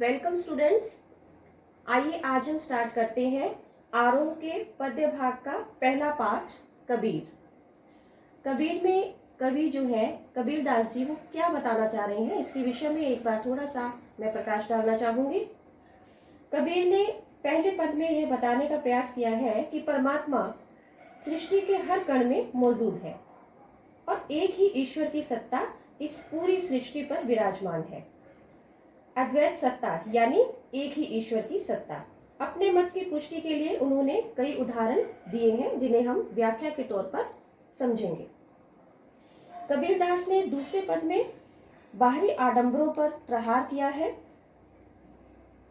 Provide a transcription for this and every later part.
Welcome students. आइए आज हम स्टार्ट करते हैं आरोह के पद्य भाग का पहला पाठ कबीर। कबीर में कवि जो है कबीर दास जी वो क्या बताना चाह रहे हैं इसके विषय में एक बार थोड़ा सा मैं प्रकाश डालना चाहूंगी। कबीर ने पहले पद में यह बताने का प्रयास किया है कि परमात्मा सृष्टि के हर कण में मौजूद है और एक ही ईश्वर की सत्ता इस पूरी सृष्टि पर विराजमान है। अद्वैत सत्ता यानी एक ही ईश्वर की सत्ता। अपने मत की पुष्टि के लिए उन्होंने कई उदाहरण दिए हैं जिन्हें हम व्याख्या के तौर पर समझेंगे। कबीरदास ने दूसरे पद में बाहरी आडंबरों पर प्रहार किया है।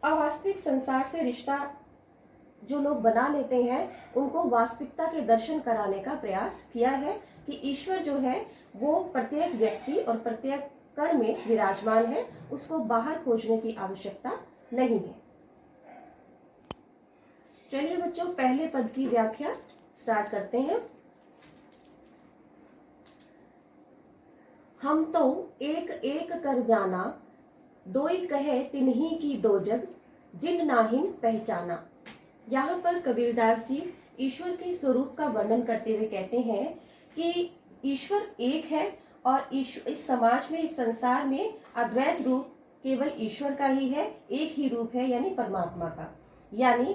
अवास्तविक संसार से रिश्ता जो लोग बना लेते हैं उनको वास्तविकता के दर्शन कराने का प्रयास किया है कि ईश्वर जो है वो प्रत्येक व्यक्ति और प्रत्येक कण में विराजमान है, उसको बाहर खोजने की आवश्यकता नहीं है। चलिए बच्चों, पहले पद की व्याख्या स्टार्ट करते हैं। हम तो एक एक कर जाना, दोई कहे तिन्ही की दो जग, जिन नाहिन पहचाना। यहाँ पर कबीरदास जी ईश्वर के स्वरूप का वर्णन करते हुए कहते हैं कि ईश्वर एक है और इस समाज में, इस संसार में अद्वैत रूप केवल ईश्वर का ही है, एक ही रूप है यानी परमात्मा का। यानी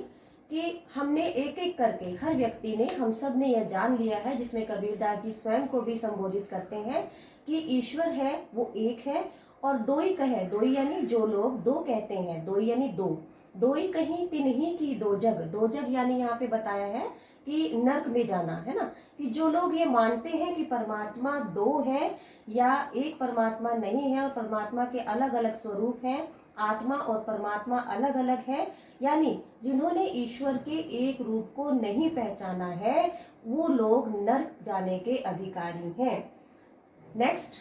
कि हमने एक एक करके, हर व्यक्ति ने, हम सब ने यह जान लिया है, जिसमें कबीरदास जी स्वयं को भी संबोधित करते हैं कि ईश्वर है वो एक है और दोई कहे, दोई यानी जो लोग दो कहते हैं, दोई यानी दो, दोई कहीं तिन्ही की दो जग, दो जग यानी यहाँ पे बताया है कि नर्क में जाना है ना, कि जो लोग ये मानते हैं कि परमात्मा दो है या एक परमात्मा नहीं है और परमात्मा के अलग अलग स्वरूप हैं, आत्मा और परमात्मा अलग अलग है, यानी जिन्होंने ईश्वर के एक रूप को नहीं पहचाना है वो लोग नर्क जाने के अधिकारी हैं। नेक्स्ट,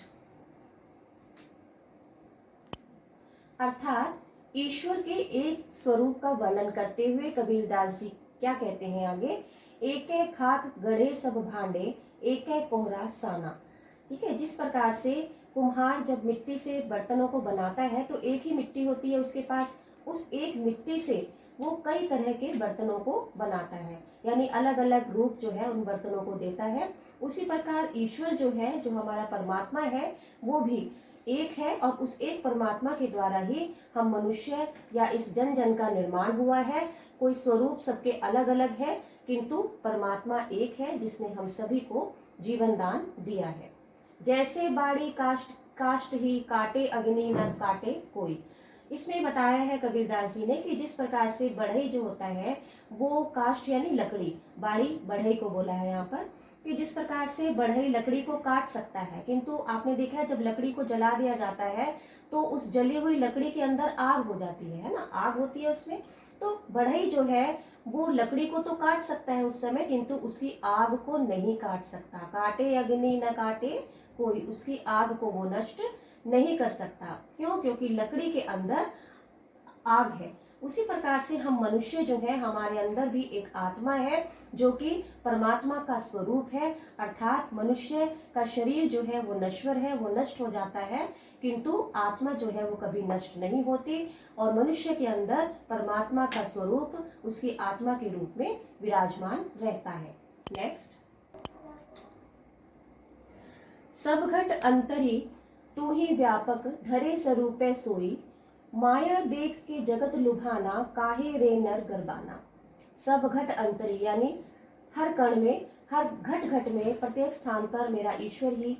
अर्थात ईश्वर के एक स्वरूप का वर्णन करते हुए कबीरदास जी क्या कहते हैं आगे, एक खाक गढ़े सब भांडे, एक कोहरा साना। ठीक है, जिस प्रकार से कुम्हार जब मिट्टी से बर्तनों को बनाता है तो एक ही मिट्टी होती है उसके पास, उस एक मिट्टी से वो कई तरह के बर्तनों को बनाता है, यानी अलग अलग रूप जो है उन बर्तनों को देता है। उसी प्रकार ईश्वर जो है, जो हमारा परमात्मा है, वो भी एक है और उस एक परमात्मा के द्वारा ही हम मनुष्य या इस जन जन का निर्माण हुआ है। कोई स्वरूप सबके अलग अलग है किंतु परमात्मा एक है जिसने हम सभी को जीवन दान दिया है। जैसे बाड़ी काष्ट, काष्ट ही काटे अग्नि न काटे कोई। इसमें बताया है कबीरदास जी ने कि जिस प्रकार से बढ़ई जो होता है वो काष्ट यानी लकड़ी, बाड़ी बढ़ई को बोला है यहाँ पर, कि जिस प्रकार से बढ़ई लकड़ी को काट सकता है, किंतु आपने देखा है जब लकड़ी को जला दिया जाता है तो उस जली हुई लकड़ी के अंदर आग हो जाती है ना, आग होती है उसमें। तो बढ़ई जो है वो लकड़ी को तो काट सकता है उस समय, किंतु उसकी आग को नहीं काट सकता। काटे अग्नि न काटे कोई, उसकी आग को वो नष्ट नहीं कर सकता। क्यों? क्योंकि लकड़ी के अंदर आग है। उसी प्रकार से हम मनुष्य जो है, हमारे अंदर भी एक आत्मा है जो कि परमात्मा का स्वरूप है, अर्थात मनुष्य का शरीर जो है वो नश्वर है, वो नष्ट हो जाता है, किंतु आत्मा जो है वो कभी नष्ट नहीं होती और मनुष्य के अंदर परमात्मा का स्वरूप उसकी आत्मा के रूप में विराजमान रहता है। नेक्स्ट, सब घट अंतरी तू ही व्यापक, धरे स्वरूपे सोई, माया देख के जगत लुभाना, काहे रे नर गरबाना। सब घट अंतरी यानी हर कण में, हर घट घट में, प्रत्येक स्थान पर मेरा ईश्वर ही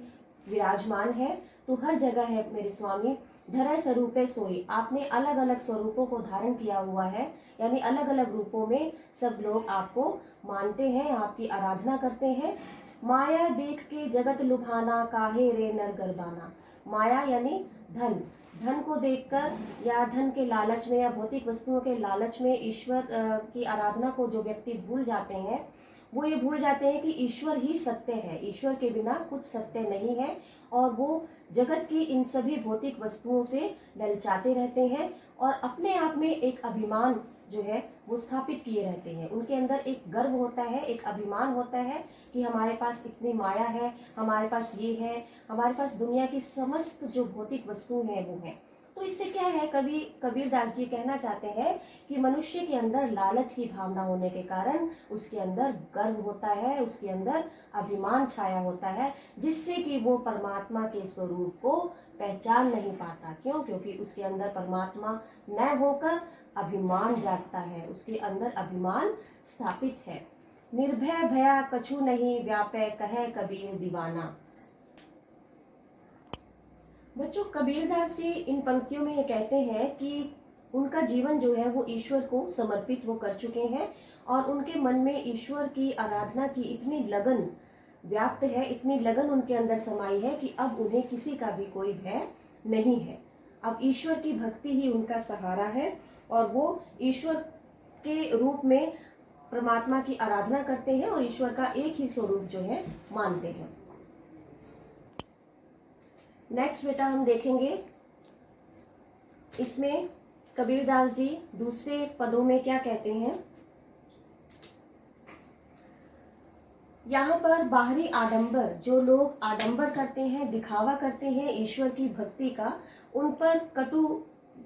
विराजमान है, तो हर जगह है मेरे स्वामी। धरे स्वरूपे सोई, आपने अलग अलग स्वरूपों को धारण किया हुआ है, यानी अलग अलग रूपों में सब लोग आपको मानते हैं, आपकी आराधना करते हैं। माया देख के जगत लुभाना, काहे रे नर गरबाना। माया यानी धन, धन को देखकर या धन के लालच में या भौतिक वस्तुओं के लालच में ईश्वर की आराधना को जो व्यक्ति भूल जाते हैं वो ये भूल जाते हैं कि ईश्वर ही सत्य है, ईश्वर के बिना कुछ सत्य नहीं है, और वो जगत की इन सभी भौतिक वस्तुओं से ललचाते रहते हैं और अपने आप में एक अभिमान जो है वो स्थापित किए रहते हैं। उनके अंदर एक गर्व होता है, एक अभिमान होता है कि हमारे पास इतनी माया है, हमारे पास ये है, हमारे पास दुनिया की समस्त जो भौतिक वस्तु हैं वो है। तो इससे क्या है, कबीरदास जी कहना चाहते हैं कि मनुष्य के अंदर लालच की भावना होने के कारण उसके अंदर गर्व होता है, उसके अंदर अभिमान छाया होता है, जिससे कि वो परमात्मा के स्वरूप को पहचान नहीं पाता। क्यों? क्योंकि उसके अंदर परमात्मा न होकर अभिमान जागता है, उसके अंदर अभिमान स्थापित है। निर्भय भया कछु नहीं, व्यापै कहे कबीर दीवाना। बच्चों, कबीरदास जी इन पंक्तियों में ये कहते हैं कि उनका जीवन जो है वो ईश्वर को समर्पित वो कर चुके हैं और उनके मन में ईश्वर की आराधना की इतनी लगन व्याप्त है, इतनी लगन उनके अंदर समाई है कि अब उन्हें किसी का भी कोई भय नहीं है। अब ईश्वर की भक्ति ही उनका सहारा है और वो ईश्वर के रूप में परमात्मा की आराधना करते हैं और ईश्वर का एक ही स्वरूप जो है मानते हैं। नेक्स्ट बेटा हम देखेंगे इसमें कबीरदास जी दूसरे पदों में क्या कहते हैं। यहाँ पर बाहरी आडंबर, जो लोग आडंबर करते हैं, दिखावा करते हैं ईश्वर की भक्ति का, उन पर कटु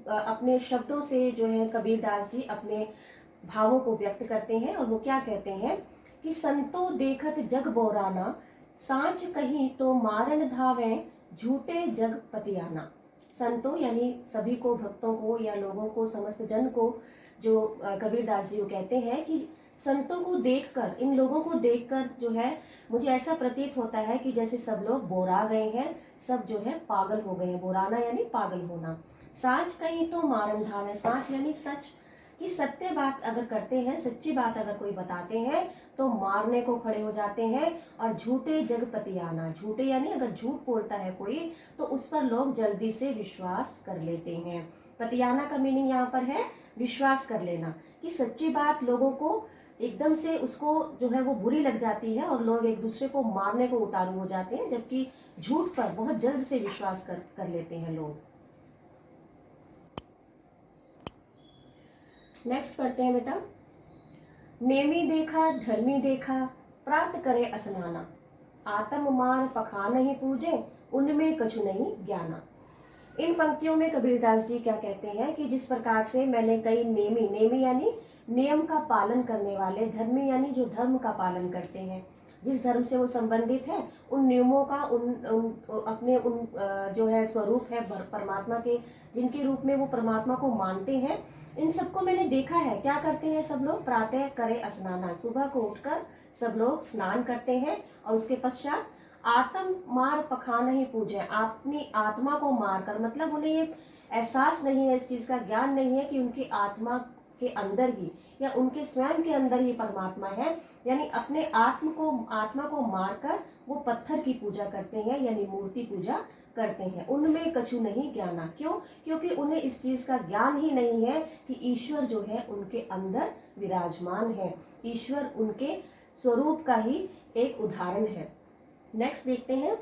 अपने शब्दों से जो है कबीरदास जी अपने भावों को व्यक्त करते हैं और वो क्या कहते हैं कि संतो देखत जग बोराना, सांच कहीं तो मारन धावे, झूठे जग पतियाना। संतों यानी सभी को, भक्तों को या लोगों को, समस्त जन को, जो कबीरदास जी कहते हैं कि संतों को देखकर, इन लोगों को देखकर जो है मुझे ऐसा प्रतीत होता है कि जैसे सब लोग बोरा गए हैं, सब जो है पागल हो गए हैं। बोराना यानी पागल होना। साच कहीं तो मारन धावे, साच यानी सच, कि सत्य बात अगर करते हैं, सच्ची बात अगर कोई बताते हैं तो मारने को खड़े हो जाते हैं। और झूठे जगपति आना, झूठे यानी अगर झूठ बोलता है कोई तो उस पर लोग जल्दी से विश्वास कर लेते हैं। पतियाना का मीनिंग यहाँ पर है विश्वास कर लेना, कि सच्ची बात लोगों को एकदम से उसको जो है वो बुरी लग जाती है और लोग एक दूसरे को मारने को उतारू हो जाते हैं, जबकि झूठ पर बहुत जल्द से विश्वास कर लेते हैं लोग। नेक्स्ट पढ़ते हैं बेटा। नेमी देखा धर्मी देखा, प्रात करे स्नाना, आत्म मार पखान ही पूजे, उनमें कछु नहीं ज्ञाना। इन पंक्तियों में कबीरदास जी क्या कहते हैं कि जिस प्रकार से मैंने कई नेमी, नेमी यानी नियम का पालन करने वाले, धर्मी यानी जो धर्म का पालन करते हैं, जिस धर्म से वो संबंधित है, उन नियमों का अपने जो है स्वरूप है परमात्मा के, जिनके रूप में वो परमात्मा को मानते हैं, इन सबको मैंने देखा है। क्या करते हैं सब लोग? प्रातः करे स्नाना, सुबह को उठकर सब लोग स्नान करते हैं और उसके पश्चात आत्म मार पखाना ही पूजे, अपनी आत्मा को मार कर, मतलब उन्हें ये एहसास नहीं है, इस चीज का ज्ञान नहीं है कि उनकी आत्मा के अंदर ही या उनके स्वयं के अंदर ही परमात्मा है, यानी अपने आत्मा को मारकर वो पत्थर की पूजा करते हैं, यानी मूर्ति पूजा करते हैं। उनमें कछु नहीं ज्ञाना। क्यों? क्योंकि उन्हें इस चीज का ज्ञान ही नहीं है कि ईश्वर जो है उनके अंदर विराजमान है, ईश्वर उनके स्वरूप का ही एक उदाहरण है। नेक्स्ट देखते हैं।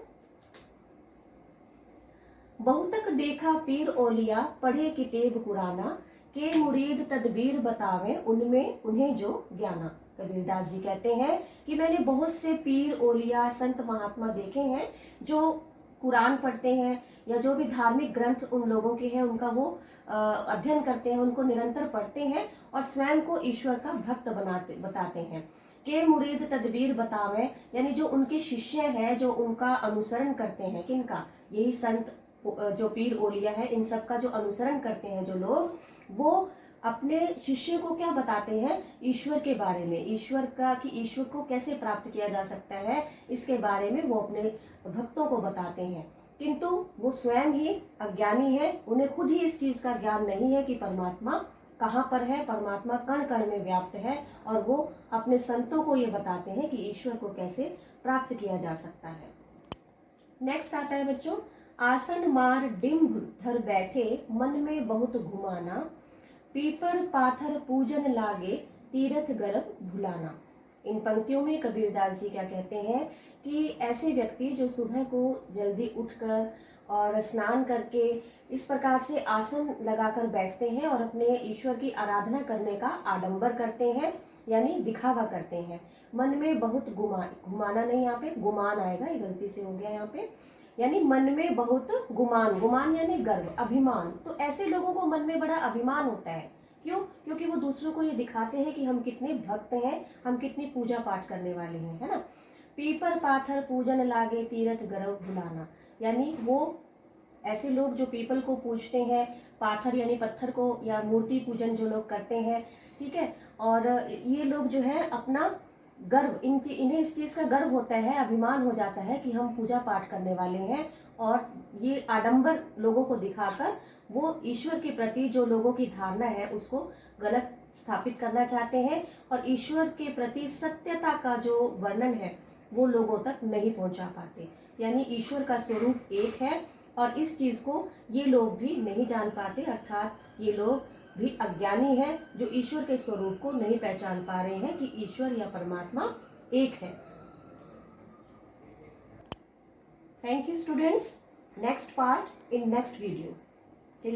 बहुतक देखा पीर ओलिया, पढ़े किताब कुराना, के मुरीद तदबीर बतावे, उनमें उन्हें जो ज्ञाना। कबीरदास जी कहते हैं कि मैंने बहुत से पीर ओलिया, संत महात्मा देखे हैं जो कुरान पढ़ते हैं या जो भी धार्मिक ग्रंथ उन लोगों के हैं उनका वो अध्ययन करते हैं, उनको निरंतर पढ़ते हैं और स्वयं को ईश्वर का भक्त बताते हैं। के मुरीद तदबीर बतावे, यानी जो उनके शिष्य हैं, जो उनका अनुसरण करते हैं, किनका? यही संत जो पीर ओलिया है, इन सब का जो अनुसरण करते हैं जो लोग, वो अपने शिष्य को क्या बताते हैं? ईश्वर के बारे में, ईश्वर का, कि ईश्वर को कैसे प्राप्त किया जा सकता है, इसके बारे में वो अपने भक्तों को बताते हैं। किंतु वो स्वयं ही अज्ञानी है, उन्हें खुद ही इस चीज का ज्ञान नहीं है कि परमात्मा कहाँ पर है, परमात्मा कण कण में व्याप्त है, और वो अपने संतों को ये बताते हैं कि ईश्वर को कैसे प्राप्त किया जा सकता है। नेक्स्ट आता है बच्चों, आसन मार डिम्भ धर बैठे, मन में बहुत घुमाना, पीपर पाथर पूजन लागे, तीर्थ गर्भ भुलाना। इन पंक्तियों में कबीरदास जी क्या कहते हैं कि ऐसे व्यक्ति जो सुबह को जल्दी उठकर और स्नान करके इस प्रकार से आसन लगाकर बैठते हैं और अपने ईश्वर की आराधना करने का आडंबर करते हैं, यानी दिखावा करते हैं। मन में बहुत घुमाना नहीं, यहाँ पे गुमान आएगा, ये गलती से हो गया यहाँ पे। यानी मन में बहुत गुमान, गुमान यानी गर्व, अभिमान। तो ऐसे लोगों को मन में बड़ा अभिमान होता है। क्यों? क्योंकि वो दूसरों को ये दिखाते हैं कि हम कितने भक्त हैं, हम कितनी पूजा पाठ करने वाले हैं, है ना। पीपर पाथर पूजन लागे तीरथ गरव भुलाना, यानी वो ऐसे लोग जो पीपल को पूजते हैं, पाथर यानी पत्थर को, या मूर्ति पूजन जो लोग करते हैं, ठीक है, और ये लोग जो है अपना गर्व, इन्हें इस चीज का गर्व होता है, अभिमान हो जाता है कि हम पूजा पाठ करने वाले हैं, और ये आडंबर लोगों को दिखाकर वो ईश्वर के प्रति जो लोगों की धारणा है उसको गलत स्थापित करना चाहते हैं, और ईश्वर के प्रति सत्यता का जो वर्णन है वो लोगों तक नहीं पहुंचा पाते। यानी ईश्वर का स्वरूप एक है, और इस चीज को ये लोग भी नहीं जान पाते, अर्थात ये लोग भी अज्ञानी है जो ईश्वर के स्वरूप को नहीं पहचान पा रहे हैं कि ईश्वर या परमात्मा एक है। Thank you students. Next part in next video.